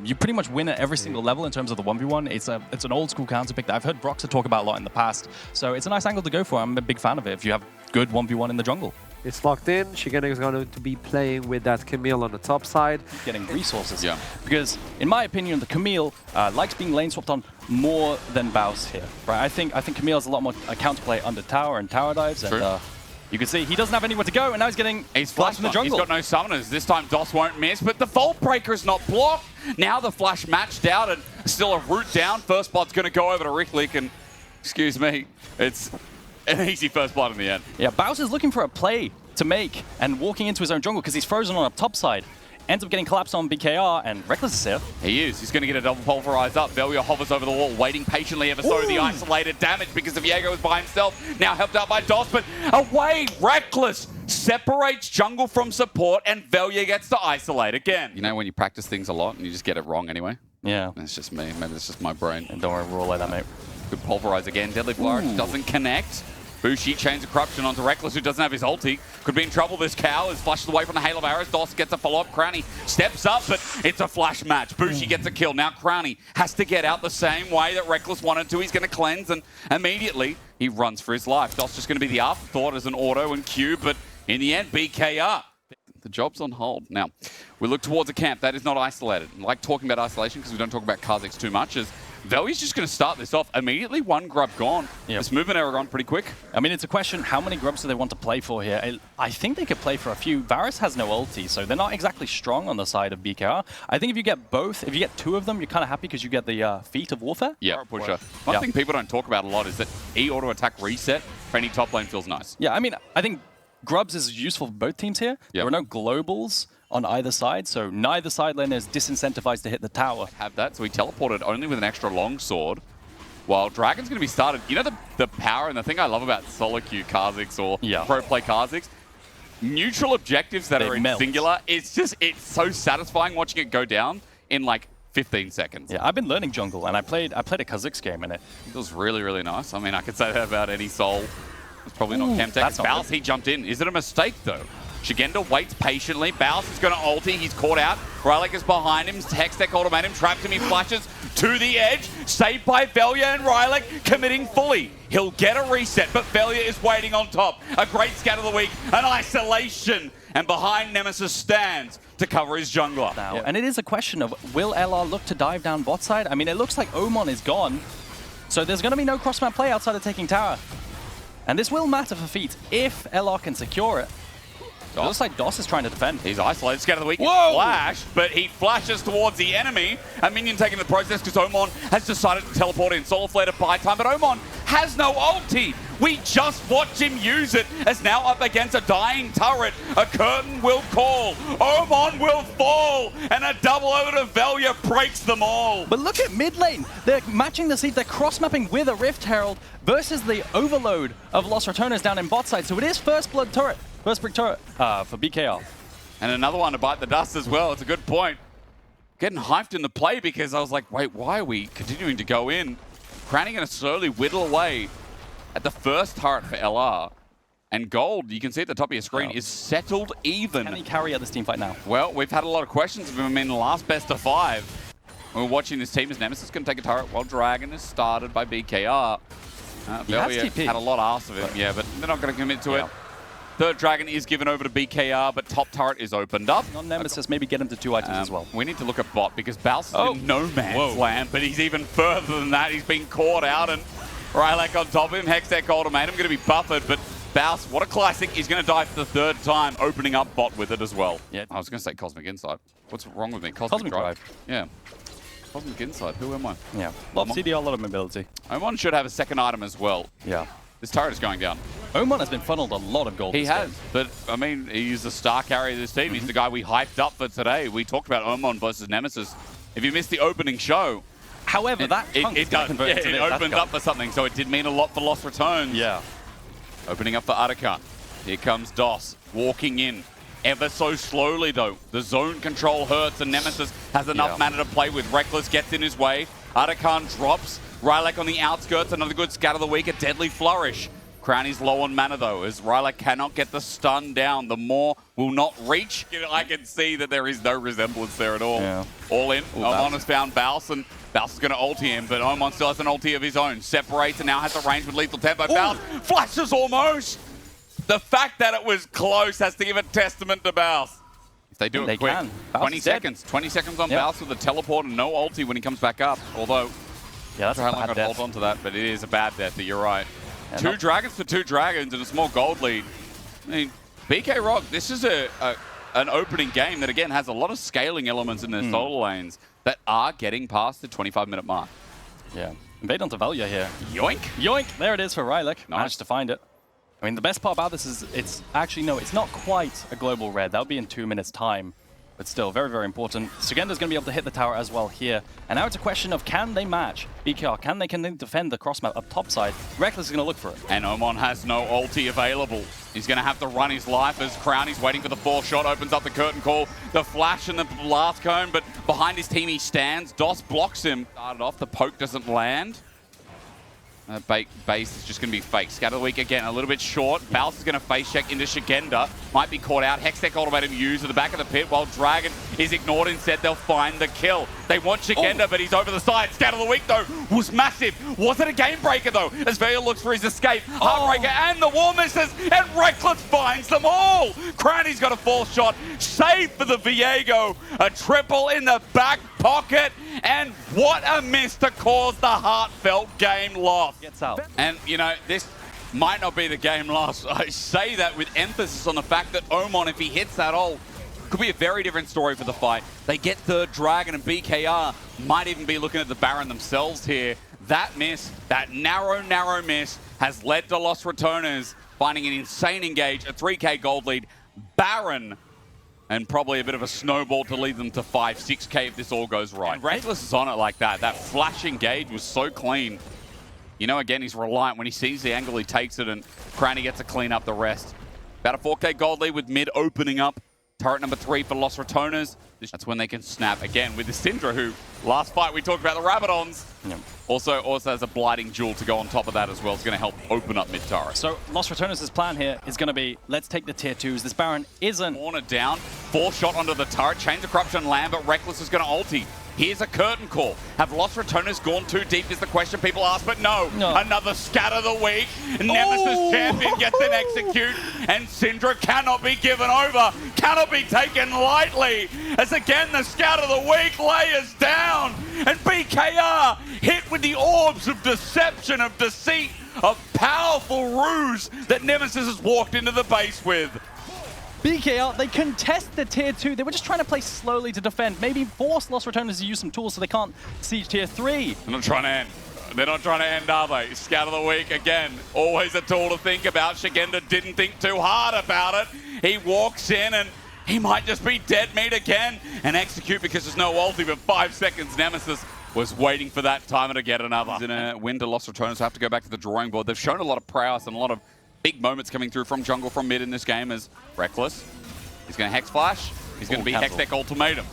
You pretty much win at every single level in terms of the 1v1. It's an old school counter pick that I've heard Broxah talk about a lot in the past. So it's a nice angle to go for. I'm a big fan of it if you have good 1v1 in the jungle. It's locked in. Shigena is going to be playing with that Camille on the top side. Getting resources. Yeah. Because, in my opinion, the Camille likes being lane swapped on more than Baus here. Right? I think Camille has a lot more counterplay under tower and tower dives. True. And you can see he doesn't have anywhere to go, and now he's getting flashed in the jungle. He's got no summoners. This time DOS won't miss, but the Vault Breaker is not blocked. Now the flash matched out and still a route down. First blood's going to go over to Ricklick, and excuse me, it's an easy first blood in the end. Yeah, Baus is looking for a play to make and walking into his own jungle because he's frozen on a top side. Ends up getting collapsed on BKR, and Reckless is here. He is. He's going to get a double pulverize up. Velia hovers over the wall, waiting patiently ever so. The isolated damage because of Viego is by himself. Now helped out by DOS, but away! Reckless separates jungle from support, and Velia gets to isolate again. You know when you practice things a lot and you just get it wrong anyway? Yeah. It's just me. Maybe it's just my brain. And don't worry, we're all like that, mate. Good pulverize again. Deadly Flourish doesn't connect. Bushi chains of corruption onto Reckless, who doesn't have his ulti. Could be in trouble. This cow is flushed away from the hail of arrows. DOS gets a follow-up. Crownie steps up, but it's a flash match. Bushi gets a kill. Now Crownie has to get out the same way that Reckless wanted to. He's going to cleanse, and immediately he runs for his life. DOS just going to be the afterthought as an auto and Q, but in the end, BKR. The job's on hold. Now, we look towards a camp. That is not isolated. I like talking about isolation because we don't talk about Kha'Zix too much. Velia's just going to start this off. Immediately, one grub gone. Yep. This movement error gone pretty quick. I mean, it's a question, how many grubs do they want to play for here? I think they could play for a few. Varus has no ulti, so they're not exactly strong on the side of BKR. I think if you get both, if you get two of them, you're kind of happy because you get the feat of warfare. Yeah, pusher. One thing people don't talk about a lot is that E auto-attack reset for any top lane feels nice. Yeah, I mean, I think grubs is useful for both teams here. There are no globals on either side, so neither side lane is disincentivized to hit the tower. Have that, so he teleported only with an extra long sword, while Dragon's going to be started. You know the power and the thing I love about solo queue Kha'Zix or pro play Kha'Zix? Neutral objectives that are in singular, it's so satisfying watching it go down in like 15 seconds. Yeah, I've been learning jungle, and I played a Kha'Zix game in it. It was really, really nice. I mean, I could say that about any soul. It's probably not Chemtech. Baus, he jumped in. Is it a mistake, though? Shigenda waits patiently. Baus is going to ulti. He's caught out. Rylek is behind him. Hextech ultimatum trapped him. He flashes to the edge. Saved by Velia, and Rylek committing fully. He'll get a reset, but Velia is waiting on top. A great scat of the week. An isolation. And behind Nemesis stands to cover his jungler. And it is a question of, will LR look to dive down bot side? I mean, it looks like Oman is gone. So there's going to be no cross-map play outside of taking tower. And this will matter for feet if LR can secure it. It looks like DOS is trying to defend. He's isolated. Scout of the week. Flash, but he flashes towards the enemy. A minion taking the process because Oman has decided to teleport in. Solar Flare to buy time, but Oman has no ulti. We just watch him use it as now up against a dying turret. A curtain will call. Oman will fall, and a double over to Velia breaks them all. But look at mid lane. They're matching the seed. They're cross-mapping with a Rift Herald versus the overload of Los Ratones down in bot side. So it is first blood turret. First brick turret for BKR. And another one to bite the dust as well. It's a good point. Getting hyped in the play because I was like, wait, why are we continuing to go in? Crownie going to slowly whittle away at the first turret for LR. And gold, you can see at the top of your screen, is settled even. Can he carry out this team fight now? Well, we've had a lot of questions of him in the last best of 5. We're watching this team as Nemesis going to take a turret while Dragon is started by BKR. Velia had a lot asked of him, but they're not going to commit to it. Third Dragon is given over to BKR, but top turret is opened up. On Nemesis, maybe get him to 2 items as well. We need to look at bot because Baus is in no man's land, but he's even further than that. He's been caught out, and Rylek on top of him. Hextech ultimatum going to be buffered, but Baus, what a classic. He's going to die for the 3rd time, opening up bot with it as well. Yeah, I was going to say Cosmic Insight. What's wrong with me? Cosmic Drive. Yeah. Cosmic Insight. Who am I? Yeah. A lot of CDR, a lot of mobility. Oman should have a 2nd item as well. Yeah. This turret is going down. Oman has been funneled a lot of gold. He has, but I mean, he's the star carrier of this team. He's the guy we hyped up for today. We talked about Oman versus Nemesis. If you missed the opening show, however, it opens up for something, so it did mean a lot for Los Ratones. Yeah. Opening up for Arakan. Here comes DOS, walking in. Ever so slowly, though. The zone control hurts, and Nemesis has enough mana to play with. Reckless gets in his way. Arakan drops. Rylek on the outskirts, another good scat of the week, a deadly flourish. Crowny's low on mana though, as Rylak cannot get the stun down. The Maw will not reach. I can see that there is no resemblance there at all. Yeah. All in. Ooh, Omon has found Baus, and Baus is going to ulti him, but Omon still has an ulti of his own. Separates and now has the range with lethal tempo. Baus flashes almost. The fact that it was close has to give a testament to Baus. If they do it quick. 20 seconds. 20 seconds on Baus with the teleport and no ulti when he comes back up. Although, yeah, that's a bad death. Hold on to that, but it is a bad death, but you're right. Yeah, two dragons for two dragons and a small gold lead. I mean, BK ROG, this is an opening game that, again, has a lot of scaling elements in their solo lanes that are getting past the 25-minute mark. Yeah. Invade onto Valia here. Yoink. Yoink! There it is for Rylak. Nice. Managed to find it. I mean, the best part about this is it's actually, no, it's not quite a global red. That would be in 2 minutes' time. But still, very, very important. Sugenda's going to be able to hit the tower as well here. And now it's a question of, can they match BKR? Can they defend the cross map up top side? Reckless is going to look for it. And Omon has no ulti available. He's going to have to run his life as Crowny's waiting for the 4th shot, opens up the curtain call, the flash and the blast cone, but behind his team he stands. Dos blocks him. Started off, the poke doesn't land. Base is just going to be fake. Scatter the Weak again, a little bit short. Baus is going to face check into Shigenda. Might be caught out. Hextech ultimatum used at the back of the pit while Dragon is ignored. Instead, they'll find the kill. They want Shigenda, but he's over the side. Scatter the Weak, though, was massive. Was it a game breaker, though? As Vale looks for his escape. Heartbreaker and the wall misses, and Reckless finds them all. Crowny's got a 4th shot. Save for the Viego. A triple in the back pocket. And what a miss to cause the heartfelt game loss. Gets out. And, you know, this might not be the game loss. I say that with emphasis on the fact that Omon, if he hits that ult, could be a very different story for the fight. They get 3rd Dragon, and BKR might even be looking at the Baron themselves here. That miss, that narrow miss, has led to Los Ratones finding an insane engage, a 3K gold lead. Baron, and probably a bit of a snowball to lead them to 5, 6K if this all goes right. And Reckless is on it like that. That flash engage was so clean. You know, again, he's reliant. When he sees the angle, he takes it, and Crowny gets to clean up the rest. About a 4K gold lead with mid opening up. Turret number 3 for Los Ratones. That's when they can snap again with the Syndra, who last fight we talked about the Rabadons. Yep. Also has a blighting jewel to go on top of that as well. It's going to help open up mid turret. So Los Ratones' plan here is going to be, let's take the tier 2s. This Baron isn't... Corner down, 4th shot onto the turret. Chains of Corruption land, but Reckless is going to ulti. Here's a curtain call. Have Los Ratones gone too deep is the question people ask, but no. Another Scatter the Weak. Nemesis champion gets an execute, and Syndra cannot be given over, cannot be taken lightly, as again the Scatter the Weak layers down, and BKR hit with the orbs of deception, of deceit, of powerful ruse that Nemesis has walked into the base with. BKR, they contest the tier 2. They were just trying to play slowly to defend. Maybe force Los Ratones to use some tools so they can't siege tier 3. They're not trying to end. They're not trying to end, are they? Scatter the Weak again. Always a tool to think about. Shigenda didn't think too hard about it. He walks in and he might just be dead meat again and execute because there's no ulti, but 5 seconds. Nemesis was waiting for that timer to get another. In a win to Los Ratones, so have to go back to the drawing board. They've shown a lot of prowess and a lot of big moments coming through from jungle, from mid in this game as Reckless. He's going to Hex Flash. He's going to be Hextech Ultimatum.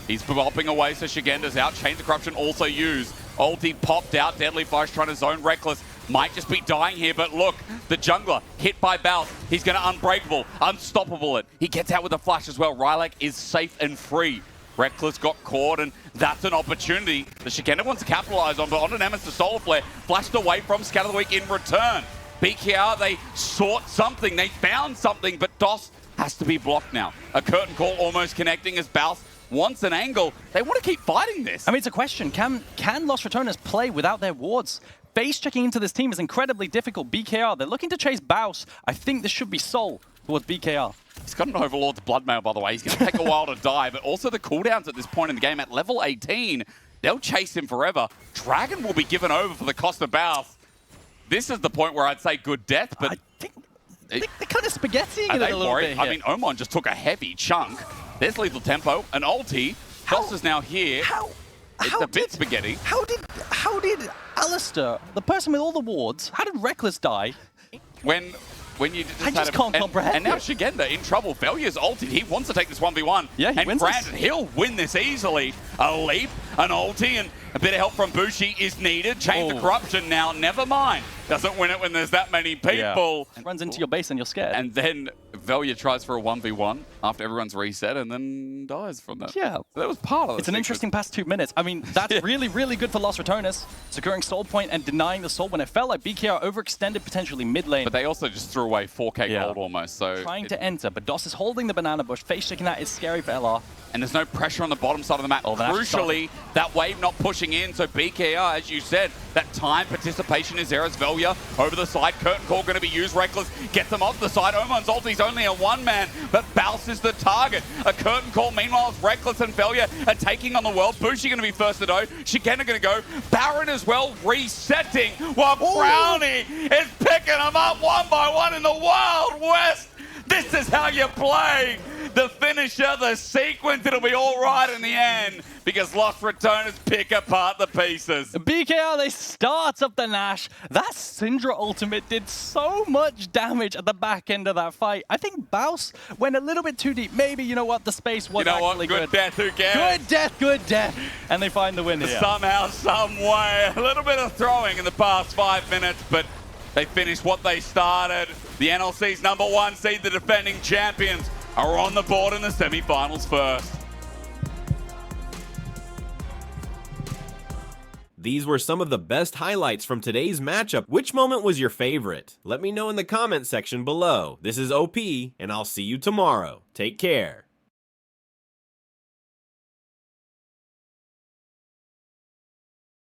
He's bopping away, so Shigenda's out. Chains of Corruption also used. Ulti popped out. Deadly Flash trying to zone Reckless. Might just be dying here, but look, the jungler hit by Baus. He's going to Unbreakable, Unstoppable it. He gets out with a flash as well. Rylak is safe and free. Reckless got caught, and that's an opportunity that Shigenda wants to capitalize on, but onto Nemesis Solar Flare, flashed away from Scatter the Weak in return. BKR, they sought something, they found something, but Dos has to be blocked now. A curtain call almost connecting as Baus wants an angle. They want to keep fighting this. I mean, it's a question. Can Los Ratones play without their wards? Base checking into this team is incredibly difficult. BKR, they're looking to chase Baus. I think this should be Soul towards BKR. He's got an Overlord's Bloodmail, by the way. He's going to take a while to die, but also the cooldowns at this point in the game at level 18, they'll chase him forever. Dragon will be given over for the cost of Baus. This is the point where I'd say good death, but... I think they're kind of spaghettiing it a little bit here. I mean, Omon just took a heavy chunk. There's lethal tempo, an ulti. Dos is now here. It's a bit spaghetti. How did Alistair, the person with all the wards, how did Reckless die? When when you just I just can't comprehend And now it. Shigenda in trouble. Velya's ulted. He wants to take this 1v1. Yeah, he and wins granted, this. he'll win this easily. A leap, an ulti, and a bit of help from Bushi is needed. Chains of Corruption now, never mind. Doesn't win it when there's that many people. Yeah. Runs into your base and you're scared. And then Velya tries for a 1v1 after everyone's reset and then dies from that. Yeah. So that was part of it. It's an interesting past 2 minutes. I mean, that's really, really good for Los Ratones, securing soul point and denying the soul when it felt like BKR overextended potentially mid lane. But they also just threw away 4k gold almost. So Trying to enter, but DOS is holding the banana bush. Face checking that is scary for LR. And there's no pressure on the bottom side of the map. Oh, Crucially, that wave not pushing in. So BKR, as you said, that time participation is there as Velya over the side. Curtain Call going to be used. Reckless gets them off the side. Oman's ulti's only a one-man, but Bouse is the target. A Curtain Call, meanwhile, as Reckless and Velya are taking on the world. Bushi going to be first to know. Shigena going to go. Baron as well, resetting, while Brownie is picking them up one by one in the Wild West. This is how you play the finisher, the sequence. It'll be all right in the end because Los Ratones pick apart the pieces. BKR, they start up the Nash. That Syndra ultimate did so much damage at the back end of that fight. I think Bouse went a little bit too deep. Maybe, you know what, the space was actually Good death, who cares? Good death, good death. And they find the win here. Somehow, some way, a little bit of throwing in the past 5 minutes, but they finished what they started. The NLC's #1 seed, the defending champions, are on the board in the semi-finals first. These were some of the best highlights from today's matchup. Which moment was your favorite? Let me know in the comment section below. This is OP, and I'll see you tomorrow. Take care.